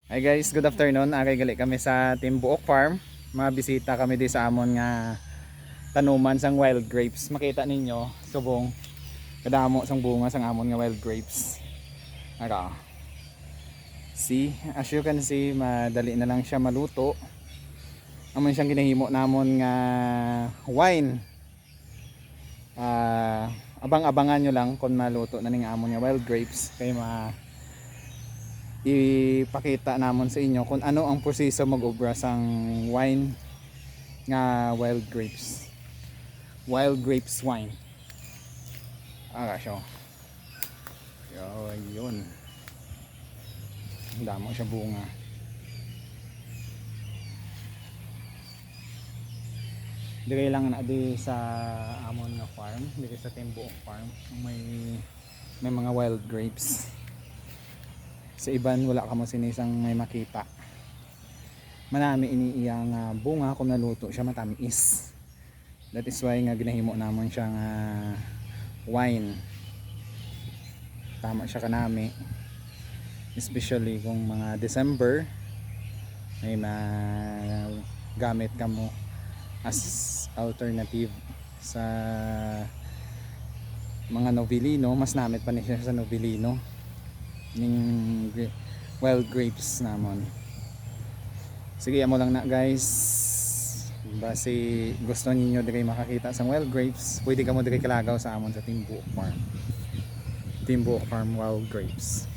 Hi guys, good afternoon. Agay gali kami sa Timbuok Farm. Mabisita kami di sa amon nga tanuman sang wild grapes. Makita ninyo, subong kadamo sang bunga sang amon nga wild grapes. Ara. See, as you can see, madali na lang siya maluto. Amon siyang ginahimo namon nga wine. Abang-abangan nyo lang kung maluto na ning amon nga wild grapes kay ipakita namon sa inyo kung ano ang proseso mag-obra sang wine nga wild grapes wine. Siya yun, damo siya bunga. Dire lang na di sa amon nga farm, dire sa Timbuok Farm may mga wild grapes. Sa iban wala ka mo sinisang may makita. Manami iniiyang bunga kung naluto siya matamis. That is why nga ginahimo namon siya nga wine. Tama siya kanami. Especially kung mga December may gamit ka mo as alternative sa mga novelino. Mas namit pa niya sa novelino ning wild grapes namon. Sige amo lang na guys, base gusto ninyo dire makakita sa wild grapes, pwede ka mo dire kalagaw sa amon sa Timbuok Farm wild grapes.